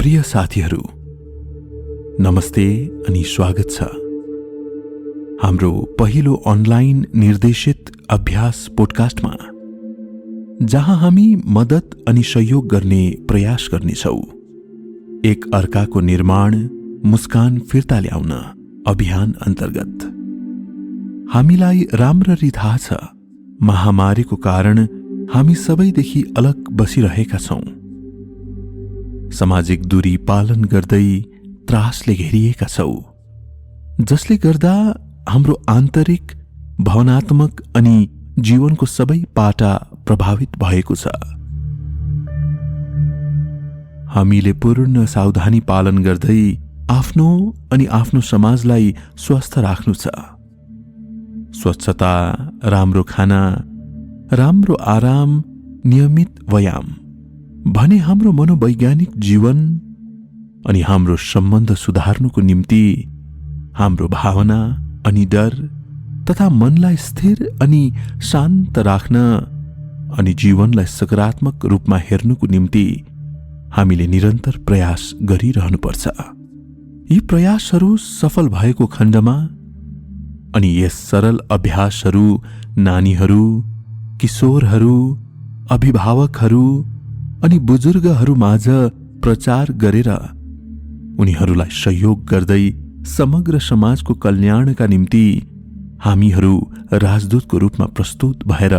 प्रिय साथीहरू, नमस्ते अनि स्वागत छ हाम्रो पहिलो अनलाइन निर्देशित अभ्यास पोडकास्टमा, जहाँ हामी मद्दत अनि सहयोग गर्ने प्रयास गर्नेछौं। एक अर्काको निर्माण मुस्कान फिर्ता ल्याउन अभियान अन्तर्गत हामीलाई राम्ररी थाहा छ, महामारीको कारण हामी सबैदेखि अलग बसिरहेका छौं। सामाजिक दूरी पालन गर्दै त्रासले घेरिएका छौं, जसले गर्दा हाम्रो आन्तरिक, भावनात्मक अनि जीवनको सबै पाटा प्रभावित भएको छ। हामीले पूर्ण सावधानी पालन गर्दै आफ्नो अनि आफ्नो समाजलाई स्वस्थ राख्नु छ। स्वच्छता, राम्रो खाना, राम्रो आराम, नियमित व्यायाम भने हाम्रो मनोवैज्ञानिक जीवन अनि हाम्रो सम्बन्ध सुधार्नुको निम्ति हाम्रो भावना अनि डर तथा मनलाई स्थिर अनि शान्त राख्न अनि जीवनलाई सकारात्मक रूपमा हेर्नुको निम्ति हामीले निरन्तर प्रयास गरिरहनुपर्छ। यी प्रयासहरू सफल भएको खण्डमा अनि यस सरल अभ्यासहरू नानीहरू, किशोरहरू, अभिभावकहरू अनि बुजुर्गहरूमाझ प्रचार गरेर उनीहरूलाई सहयोग गर्दै समग्र समाजको कल्याणका निम्ति हामीहरू राजदूतको रूपमा प्रस्तुत भएर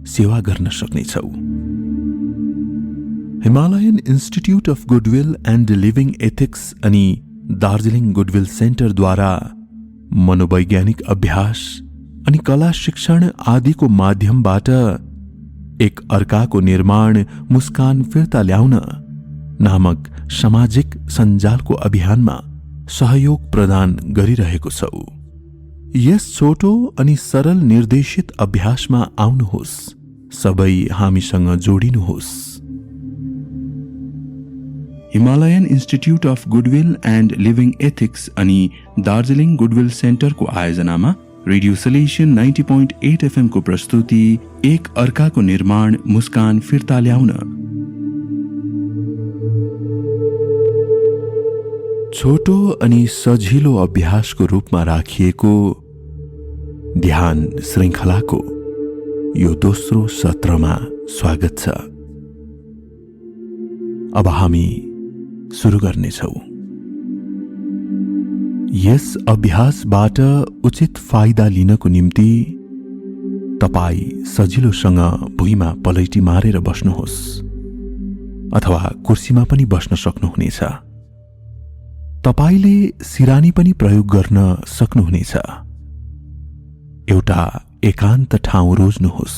सेवा गर्न सक्नेछौं। Himalayan institute of goodwill and living ethics अनि दार्जिलिङ गुडविल सेन्टरद्वारा मनोवैज्ञानिक अभ्यास अनि कला शिक्षण आदिको माध्यमबाट एक अर्काको निर्माण मुस्कान फिर्ता ल्याउन नामक सामाजिक सञ्जालको अभियानमा सहयोग प्रदान गरिरहेको छौं। यस छोटो अनि सरल निर्देशित अभ्यासमा आउनुहोस्, सबै हामीसँग जोडिनुहोस्। Himalayan institute of goodwill and living ethics अनि दार्जिलिङ गुडविल सेन्टरको आयोजनामा रेडियो सल्युसन 90.8 FM को प्रस्तुति एक अर्काको निर्माण मुस्कान फिर्ता ल्याउन। छोटो अनि सजिलो अभ्यासको रूपमा राखिएको ध्यान श्रृङ्खलाको यो दोस्रो सत्रमा स्वागत छ। अब हामी सुरु गर्नेछौं। यस अभ्यासबाट उचित फाइदा लिनको निम्ति तपाई सजिलोसँग भुइँमा पलैटी मारेर बस्नुहोस् अथवा कुर्सीमा पनि बस्न सक्नुहुनेछ। तपाईले सिरानी पनि प्रयोग गर्न सक्नुहुनेछ। एउटा एकान्त ठाउँ रोज्नुहोस्।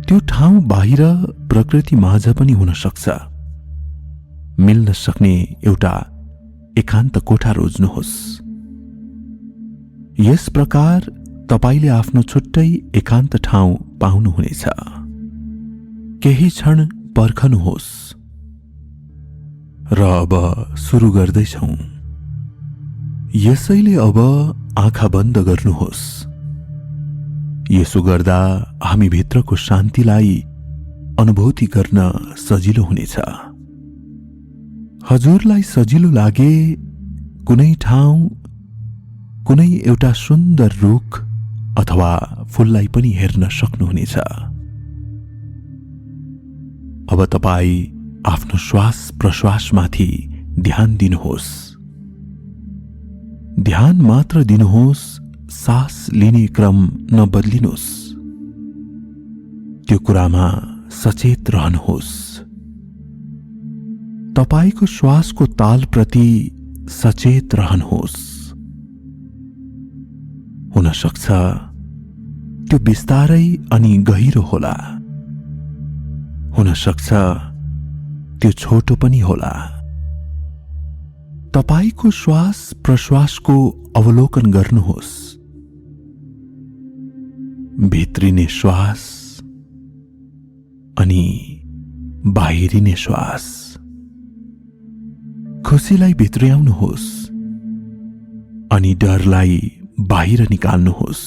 त्यो ठाउँ बाहिर प्रकृति माझ पनि हुन सक्छ। मिल्न सक्ने एउटा एकान्त कोठा रोज्नुहोस्। यस प्रकार तपाईले आफ्नो छुट्टै एकान्त ठाउँ पाउनुहुनेछ। केही क्षण पर्खनुहोस् र अब सुरु गर्दैछौं। यसैले अब आँखा बन्द गर्नुहोस्। यसो गर्दा हामी भित्रको शान्तिलाई अनुभूति गर्न सजिलो हुनेछ। हजुरलाई सजिलो लागे कुनै ठाउँ, कुनै एउटा सुन्दर रुख अथवा फूललाई पनि हेर्न सक्नुहुनेछ। अब तपाई आफ्नो श्वास प्रश्वासमाथि ध्यान दिनुहोस्। ध्यान मात्र दिनुहोस्, सास लिने क्रम नबदलिनुहोस्। त्यो कुरामा सचेत रहनुहोस्। तपाईको श्वासको तालप्रति सचेत रहनुहोस्। हुन सक्छ त्यो बिस्तारै अनि गहिरो होला। हुन सक्छ त्यो छोटो पनि होला। तपाईको श्वास प्रश्वासको अवलोकन गर्नुहोस्। भित्रिने श्वास अनि बाहिरिने श्वास। खुसीलाई भित्र्याउनुहोस् अनि डरलाई बाहिर निकाल्नुहोस्।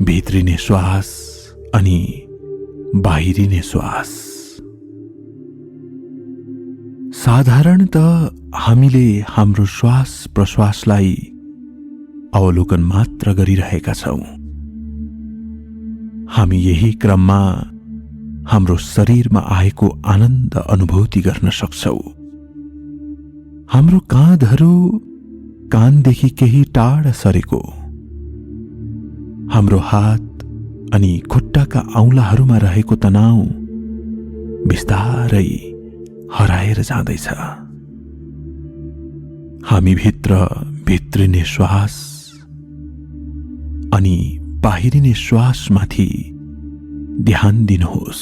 भित्रिने श्वास अनि बाहिरिने श्वास। साधारणतः हामीले हाम्रो श्वास प्रश्वासलाई अवलोकन मात्र गरिरहेका छौं। हामी यही क्रममा हाम्रो शरीरमा आएको आनन्द अनुभूति गर्न सक्छौं। हाम्रो काँधहरू कानदेखि केही टाढा सरेको, हाम्रो हात अनि खुट्टाका औंलाहरूमा रहेको तनाव बिस्तारै हराएर जाँदैछ। हामी भित्रिने श्वास अनि बाहिरिने श्वासमाथि ध्यान दिनुहोस्।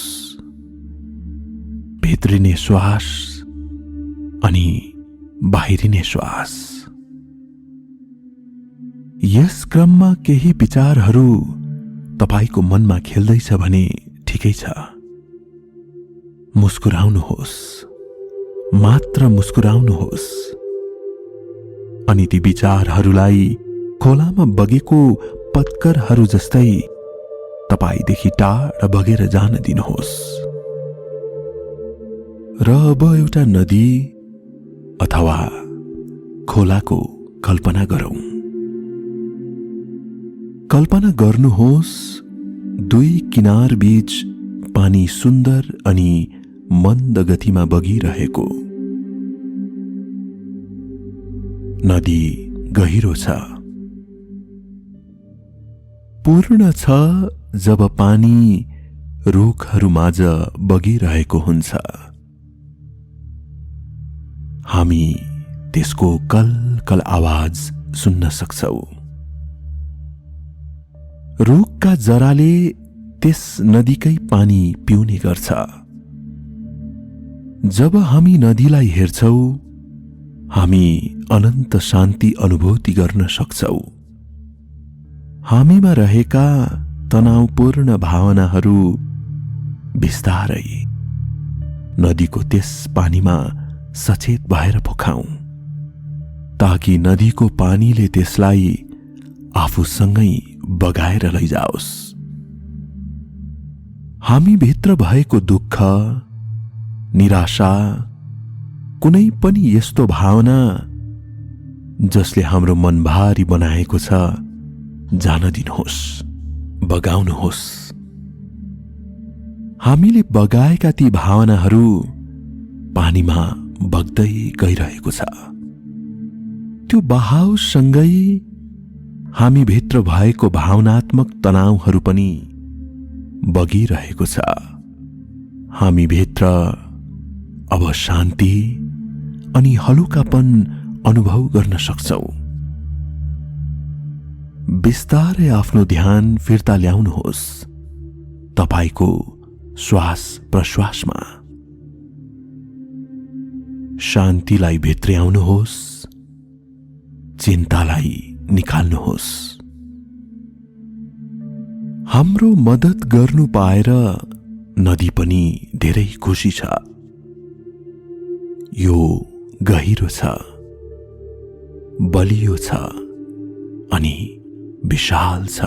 भित्रिने श्वास अनि बाहिरिने श्वास। यस क्रममा केही विचारहरू तपाईको मनमा खेल्दैछ भने ठिकै छ। मुस्कुराउनुहोस्, मात्र मुस्कुराउनुहोस् अनि ती विचारहरूलाई खोलामा बगेको पत्करहरू जस्तै तपाईदेखि टाढा बगेर जान दिनुहोस्। र अब एउटा नदी अथवा खोलाको कल्पना गरौं। कल्पना गर्नुहोस् दुई किनार बीच पानी सुन्दर अनि मन्द गतिमा बगिरहेको। नदी गहिरो छ, पूर्ण छ जब पानी रुखहरूमाझ बगिरहेको हुन्छ। हामी त्यसको कलकल आवाज सुन्न सक्छौं। रुखका जराले त्यस नदीकै पानी पिउने गर्छ। जब हामी नदीलाई हेर्छौं, हामी अनन्त शान्ति अनुभूति गर्न सक्छौं। हामीमा रहेका तनावपूर्ण भावनाहरू बिस्तारै नदीको त्यस पानीमा सचेत भएर पोखाउँ, ताकि नदीको पानीले त्यसलाई आफूसँगै बगाएर लैजाओस्। हामी भित्र भएको दुःख, निराशा, कुनै पनि यस्तो भावना जसले हाम्रो मन भारी बनाएको छ, जान दिनुहोस्, बगाउनुहोस्। हामीले बगाएका ती भावनाहरू पानीमा बग्दै गइरहेको छ। त्यो बहावसँगै हामी भित्र भएको भावनात्मक तनावहरू पनि बगिरहेको छ। हामी भित्र अब शान्ति अनि हलुकापन अनुभव गर्न सक्छौं। बिस्तारै आफ्नो ध्यान फिर्ता ल्याउनुहोस् तपाईको श्वास प्रश्वासमा। शान्तिलाई भित्र्याउनुहोस्, चिन्तालाई निकाल्नुहोस्। हाम्रो मद्दत गर्नु पाएर नदी पनि धेरै खुशी छ। यो गहिरो छ, बलियो छ अनि विशाल छ।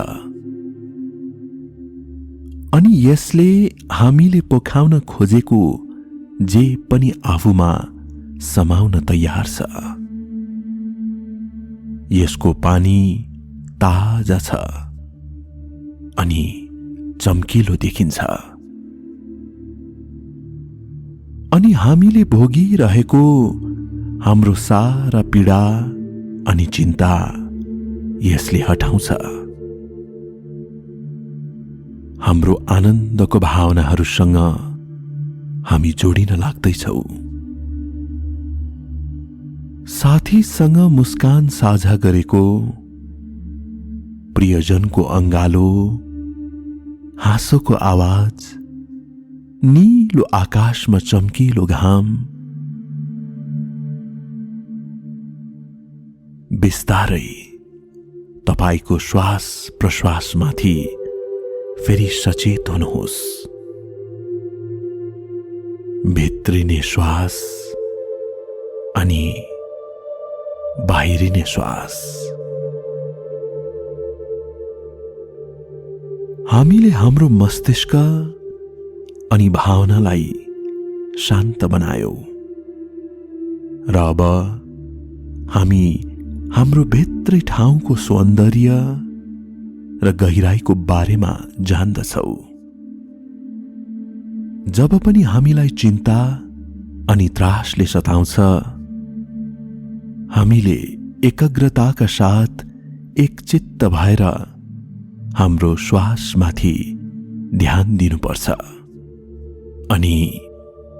अनि यसले हामीले पोखाउन खोजेको जे पनि आफूमा समाउन तयार छ। यसको पानी ताजा छ अनि चम्किलो देखिन्छ। अनि हामीले भोगिरहेको हाम्रो सारा पीडा अनि चिन्ता यसले हटाउँछ। हाम्रो आनन्दको भावनाहरूसँग हामी जोडिन लाग्दैछौं। साथीसँग मुस्कान साझा गरेको, प्रियजनको अंगालो, हाँसोको आवाज, नीलो आकाशमा चम्किलो घाम, बिस्तारै तपाईको श्वास प्रश्वासमाथि फेरि सचेत हुनुहोस्। भित्रिने श्वास अनि बाहिरिने श्वास। हामीले हाम्रो मस्तिष्क अनि भावनालाई शान्त बनायौं। र अब हामी हाम्रो भित्री ठाउँको सौन्दर्य र गहिराईको बारेमा जान्दछौ। जब पनि हामीलाई चिन्ता अनि त्रासले सताउँछ, हामीले एकाग्रताका साथ एकचित्त भएर हाम्रो श्वासमाथि ध्यान दिनुपर्छ अनि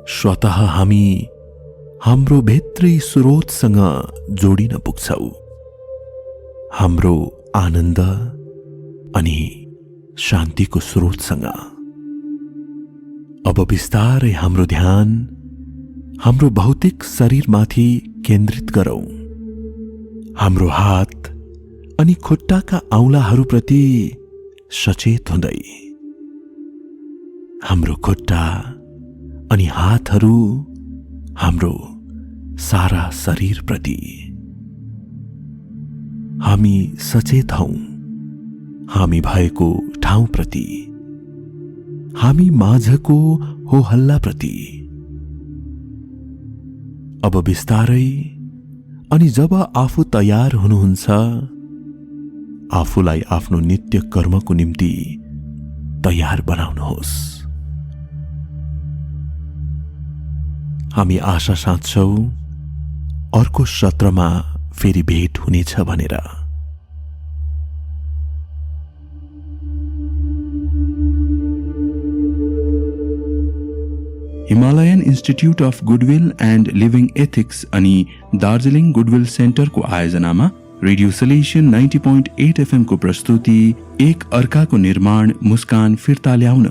स्वतः हामी हाम्रो भित्री स्रोतसँग जोडिन पुग्छौ, हाम्रो आनन्द अनि शान्तिको स्रोतसँग। अब बिस्तारै हाम्रो ध्यान हाम्रो भौतिक शरीरमाथि केन्द्रित गरौं। हाम्रो हात अनि खुट्टाका औंलाहरूप्रति सचेत हुँदै हाम्रो खुट्टा अनि हातहरू हाम्रो सारा शरीरप्रति हामी सचेत हौं। हामी भएको ठाउँप्रति, हामी माझको हो हल्लाप्रति। अब बिस्तारै अनि जब आफू तयार हुनुहुन्छ, आफूलाई आफ्नो नित्य कर्मको निम्ति तयार बनाउनुहोस्। हामी आशा साँच्छौ अर्को सत्रमा फेरि भेट हुनेछ भनेर। Himalayan institute of goodwill and living ethics अनि दार्जिलिङ गुडविल सेन्टरको आयोजनामा रेडियो सलेसियन 90.8 FM को प्रस्तुति एक अर्काको निर्माण मुस्कान फिर्ता ल्याउन।